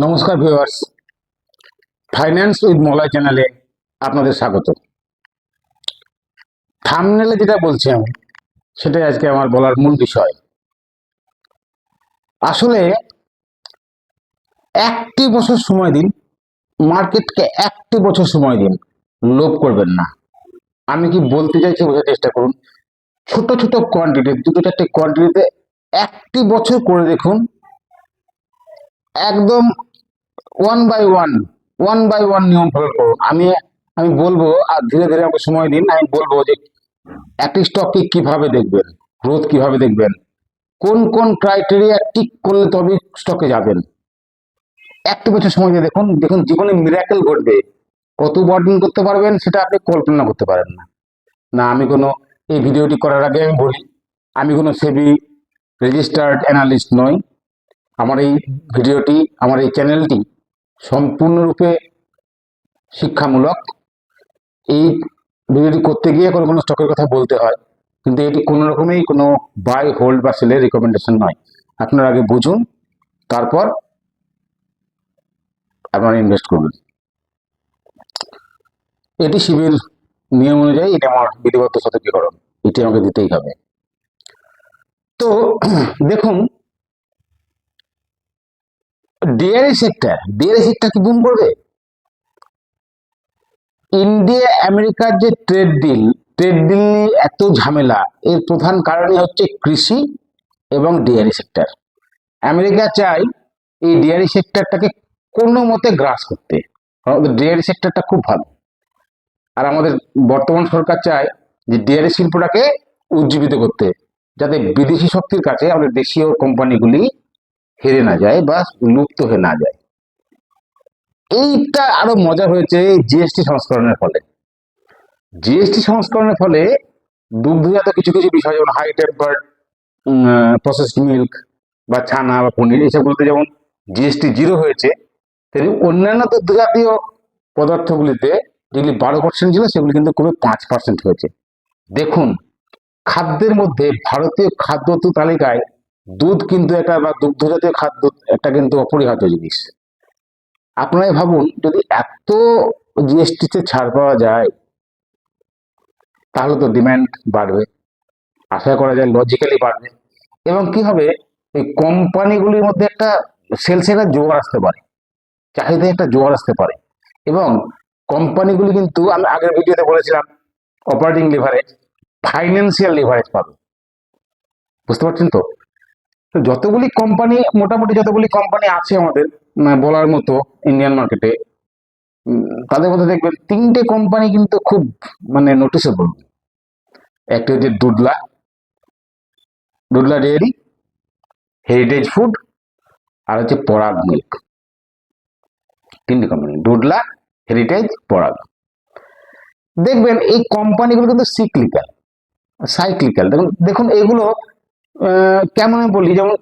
নমস্কার viewers, finance with Malay চ্যানেলে আপনাদের স্বাগত। থাম্বনেলে যেটা বলছি আমি, সেটাই আজকে আমার বলার মূল বিষয়। আসলে একটি বছর সময় দিন, মার্কেটকে একটি বছর সময় দিন, লোভ করবেন না। আমি কি বলতে চাইছি বোঝার চেষ্টা করুন। ছোট ছোট কোয়ান্টিটি, দুটো চারটে কোয়ান্টিটিতে একটি বছর করে দেখুন, একদম ওয়ান বাই ওয়ান নিয়ম ফলো করুন। আমি বলবো, আর ধীরে ধীরে আমাকে সময় দিন। আমি বলবো যে একটি স্টককে কিভাবে দেখবেন, গ্রোথ কিভাবে দেখবেন, কোন কোন ক্রাইটেরিয়া টিক করলে তবে স্টকে যাবেন। একটি বছর সময় দিয়ে দেখুন, দেখুন জীবনে মিরাকেল ঘটবে। কত বর্জন করতে পারবেন সেটা আপনি কল্পনা করতে পারেন না। না, আমি কোনো, এই ভিডিওটি করার আগে আমি বলি, আমি কোনো সেবি রেজিস্টার্ড অ্যানালিস্ট নই। আমার এই ভিডিওটি, আমার এই চ্যানেলটি সম্পূর্ণরূপে শিক্ষামূলক। এই ভিডিওটি করতে গিয়ে কোনো কোনো স্টকের কথা বলতে হয়, কিন্তু এটি কোনো রকমই কোনো বাই হোল্ড বা সেলের রিকমেন্ডেশন নয়। আপনারা আগে বুঝুন, তারপর আপনারা ইনভেস্ট করবেন। এটি সিবির নিয়ম অনুযায়ী, এটা আমার বিধিবদ্ধ সতর্কীকরণ, এটি আমাকে দিতেই হবে। তো দেখুন, ডেয়ারি সেক্টর কি বুম করবে? ইন্ডিয়া আমেরিকার যে ট্রেড ডিল নিয়ে এত ঝামেলা, এর প্রধান কারণই হচ্ছে কৃষি এবং ডেয়ারি সেক্টর। আমেরিকা চায় এই ডেয়ারি সেক্টরটাকে কোনো মতে গ্রাস করতে। আমাদের ডেয়ারি সেক্টরটা খুব ভালো, আর আমাদের বর্তমান সরকার চায় যে ডেয়ারি শিল্পটাকে উজ্জীবিত করতে, যাতে বিদেশি শক্তির কাছে আমাদের দেশীয় কোম্পানিগুলি হেরে না যায় বা লুপ্ত হয়ে না যায়। এইটা আরো মজা হয়েছে জিএসটি সংস্করণের ফলে। জিএসটি সংস্করণের ফলে দুগ্ধজাত কিছু কিছু বিষয়, যেমন হাই টেম্পার্ড প্রসেসড মিল্ক বা ছানা বা পনির, এসবগুলোতে যেমন জিএসটি 0 হয়েছে, তেমনি অন্যান্য দুগ্ধ জাতীয় পদার্থগুলিতে যেগুলি 12% ছিল, সেগুলি কিন্তু কমে 5% হয়েছে। দেখুন, খাদ্যের মধ্যে ভারতীয় খাদ্য তালিকায় দুধ কিন্তু একটা, বা দুগ্ধ জাতীয় খাদ্য একটা কিন্তু অপরিহার্য জিনিস। আপনারাই ভাবুন, যদি এত জিএসটিতে ছাড় পাওয়া যায়, তাহলে তো ডিমান্ড বাড়বে, আশা করা যায় লজিক্যালি বাড়বে। এবং কি হবে, এই কোম্পানিগুলির মধ্যে একটা সেলসের জোয়ার আসতে পারে, চাহিদায় একটা জোয়ার আসতে পারে। এবং কোম্পানিগুলি কিন্তু, আমি আগের ভিডিওতে বলেছিলাম, অপারেটিং লিভারেজ, ফাইন্যান্সিয়াল লিভারেজ পাবে। বুঝতে পারছেন তো? যতগুলি কোম্পানি, মোটামুটি যতগুলি কোম্পানি আছে আমাদের বলার মতো ইন্ডিয়ান মার্কেটে, তাদের মধ্যে দেখবেন 3টে কোম্পানি কিন্তু খুব নোটিসেবল। একটা হচ্ছে ডুডলা ডেয়ারি, হেরিটেজ ফুড, আর হচ্ছে পরাগ মিল্ক। 3টে কোম্পানি, ডুডলা, হেরিটেজ, পরাগ। দেখবেন এই কোম্পানিগুলো কিন্তু সাইক্লিক্যাল। দেখুন দেখুন এগুলো কেমন আমি বলি, যেমন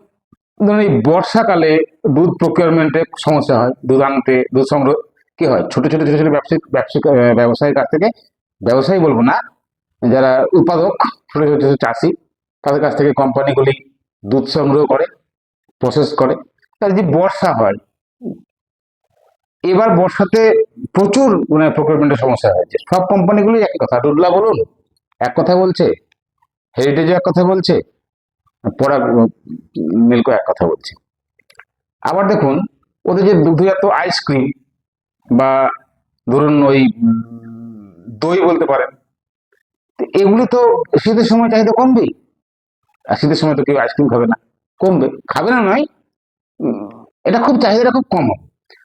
ধরুন এই বর্ষাকালে দুধ প্রকিউরমেন্টে সমস্যা হয়, দুধ আনতে, দুধ সংগ্রহ কি হয়, ছোট ছোট ব্যবসায়ীর কাছ থেকে, ব্যবসায়ী বলবো না, যারা উৎপাদক, ছোট ছোট চাষি, তাদের কাছ থেকে কোম্পানিগুলি দুধ সংগ্রহ করে, প্রসেস করে। তার যে বর্ষা হয়, এবার বর্ষাতে প্রচুর প্রকিউরমেন্টের সমস্যা হয়েছে। সব কোম্পানিগুলি একই কথা, ডুডলা বলুন এক কথা বলছে, হেরিটেজও এক কথা বলছে, পরাগ মিল্কও এক কথা বলছে। আবার দেখুন, ওদের যে দুগ্ধজাত আইসক্রিম বা ধরুন ওই দই বলতে পারেন, এগুলি তো শীতের সময় চাহিদা কমবেই। আর শীতের সময় তো কেউ আইসক্রিম খাবে না, কমবে, খাবে না নয়, এটা খুব চাহিদাটা খুব কম।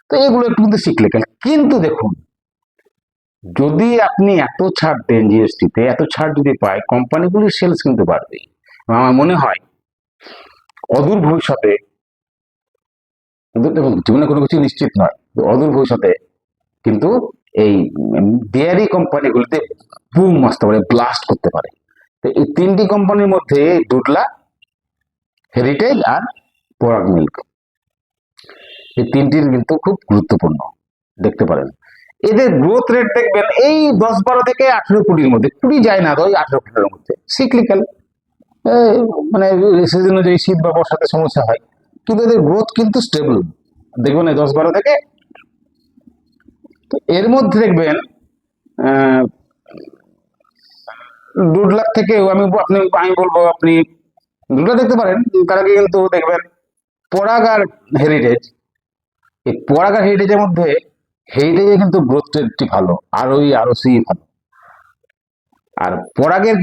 তো এগুলো একটু কিন্তু সিক্লিক্যাল। কিন্তু দেখুন, যদি আপনি এত ছাড় দেন, জিএসটিতে এত ছাড় যদি পায়, কোম্পানিগুলির সেলস কিন্তু বাড়বে। আমার মনে হয় অদূর ভবিষ্যতে, দেখুন জীবনে কোনো কিছু নিশ্চিত নয়, অদূর ভবিষ্যতে কিন্তু এই ডেয়ারি কোম্পানিগুলিতে বুম আসতে পারে, ব্লাস্ট করতে পারে। তো এই 3টি কোম্পানির মধ্যে ডুডলা, হেরিটেজ আর পরাগ মিল্ক, এই 3টির কিন্তু খুব গুরুত্বপূর্ণ, দেখতে পারেন। এদের গ্রোথ রেট দেখবেন এই 10-12 থেকে 18 কোটির মধ্যে, 20 যায় না, 18 কোটির মধ্যে। সিক্লিক্যাল, মানে সিজন অনুযায়ী শীত বা বর্ষাতে সমস্যা হয়, কিন্তু এদের গ্রোথ কিন্তু স্টেবল। দেখবেন এই 10-12 থেকে। তো এর মধ্যে দেখবেন 2 লাখ থেকেও আমি বলবো আপনি 2টা দেখতে পারেন। তার আগে কিন্তু দেখবেন পরাগ আর হেরিটেজ, এই পরাগ আর হেরিটেজের মধ্যে হেরিটেজে কিন্তু গ্রোথ রেটটি ভালো, আরও ভালো। আর পরাগের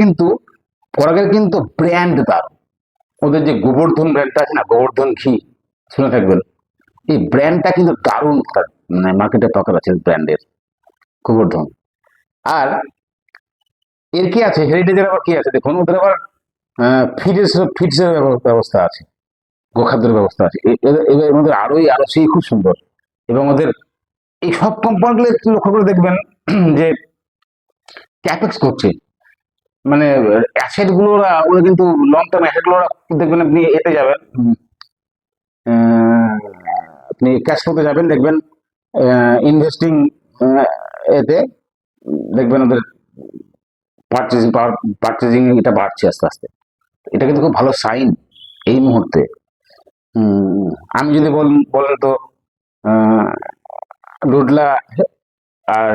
কিন্তু ব্র্যান্ড দারুণ। ওদের যে গোবর্ধন ব্র্যান্ডটা আছে না, গোবর্ধন ঘি, শুনে থাকবেন, এই ব্র্যান্ডটা কিন্তু দারুণ, মানে মার্কেটে টকার আছে ব্র্যান্ডের গোবর্ধন। আর এর কি আছে, হেরিটেজের আবার কি আছে দেখুন, ওদের আবার ফিডসের ব্যবস্থা আছে, গোখাদ্যের ব্যবস্থা আছে। এর মধ্যে আরো সেই খুব সুন্দর। এবং ওদের এই সব কোম্পানিগুলো একটু লক্ষ্য করে দেখবেন যে ক্যাপেক্স করছে, মানে অ্যাসেট গুলো ওরা কিন্তু লং টার্ম অ্যাসেট গুলো দেখবেন, আপনি এতে যাবেন, আপনি ক্যাশ ফ্লোতে যাবেন, দেখবেন ইনভেস্টিং এতে দেখবেন ওদের পারচেজিং এটা বাড়ছে আস্তে আস্তে। এটা কিন্তু খুব ভালো সাইন এই মুহূর্তে। আমি যদি বলেন তো ডোডলা আর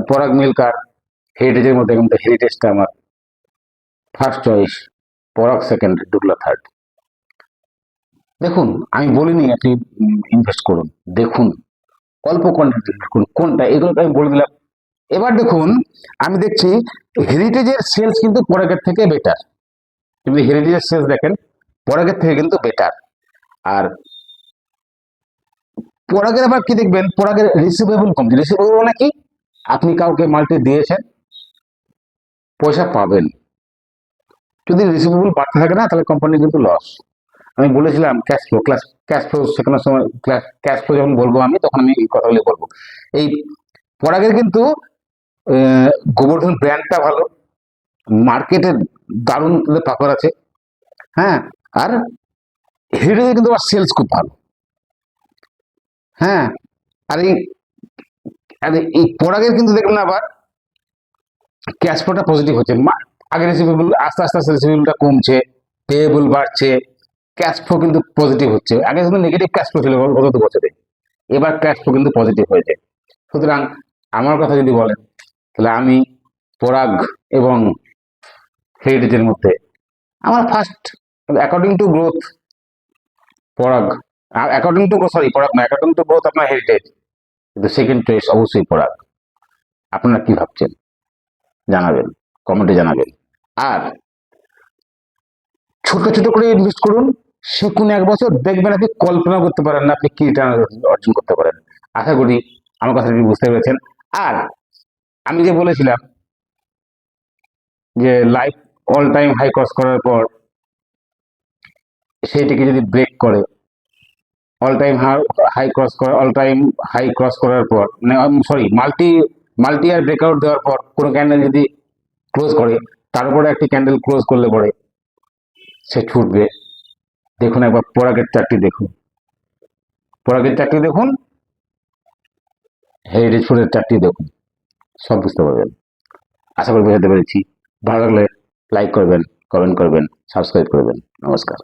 পরাগ মিল্ক আর হেরিটেজের মধ্যে, কিন্তু হেরিটেজটা আমার ফার্স্ট চয়েস, পরাগ সেকেন্ড, ডোডলা থার্ড। দেখুন, আমি বলিনি আপনি ইনভেস্ট করুন, দেখুন অল্প কোয়ান্টিটি দেখুন কোনটা, এগুলোকে আমি বলে দিলাম। এবার দেখুন, আমি দেখছি হেরিটেজের সেলস কিন্তু পরাগের থেকে বেটার। যদি হেরিটেজের সেলস দেখেন, পরাগের থেকে কিন্তু বেটার। আর পরাগের আবার কি দেখবেন, পরাগের রিসিভেবল কম। রিসিভেবল মানে কি, আপনি কাউকে মালটি দিয়েছেন, পয়সা পাবেন, যদি রিসিভেবল বাড়তে থাকে না, তাহলে কোম্পানি কিন্তু লস। আমি বলেছিলাম ক্যাশ ফ্লো শেখানোর সময়, ক্যাশ ফ্লো যখন বলবো আমি, তখন আমি এই কথাগুলি বলবো। এই পরাগের কিন্তু গোবর্ধন ব্র্যান্ডটা ভালো, মার্কেটে দারুণ পাকড় আছে, হ্যাঁ। আর হেরিটেজে কিন্তু আবার সেলস খুব ভালো, হ্যাঁ। আর এই পরাগের কিন্তু দেখবেন আবার ক্যাশ ফ্লোটা পজিটিভ হচ্ছে। আগে রিসিভেবল, আস্তে আস্তে রিসিভেবলটা কমছে, পেয়েবল বাড়ছে, ক্যাশ ফ্লো কিন্তু পজিটিভ হচ্ছে। আগে কিন্তু নেগেটিভ ক্যাশ ফ্লো ছিল গত 2 বছরে, এবার ক্যাশ ফ্লো কিন্তু পজিটিভ হয়েছে। সুতরাং আমার কথা যদি বলেন, তাহলে আমি পরাগ এবং হেরিটেজের মধ্যে আমার ফার্স্ট, অ্যাকর্ডিং টু গ্রোথ পরাগ, অ্যাকর্ডিং টু গ্রোথ আপনার হেরিটেজ, কিন্তু সেকেন্ড চয়েস অবশ্যই পরাগ। আপনারা কি ভাবছেন জানাবেন, কমেন্টে জানাবেন। আর ছোট ছোট করে ইনভেস্ট করুন, শিখুন, 1 বছর দেখবেন আপনি কল্পনা করতে পারেন না আপনি কি রিটার্ন অর্জন করতে পারেন। আশা করি আমার কথা বুঝতে পেরেছেন। আর আমি যে বলেছিলাম যে life all time high cross করার পর সেইটিকে যদি ব্রেক করে, অল টাইম হাই ক্রস করার পর, মানে মাল্টি আর ব্রেকআউট দেওয়ার পর কোনো ক্যান্ডেল যদি ক্লোজ করে, তার উপরে একটি ক্যান্ডেল ক্লোজ করলে পরে সে ছুটবে। দেখুন একবার পরাগের চারটি দেখুন, হেরিটেজ ফুডের চারটি দেখুন, সব বুঝতে পারবেন। আশা করি বোঝাতে পেরেছি। ভালো লাগলে লাইক করবেন, কমেন্ট করবেন, সাবস্ক্রাইব করবেন। নমস্কার।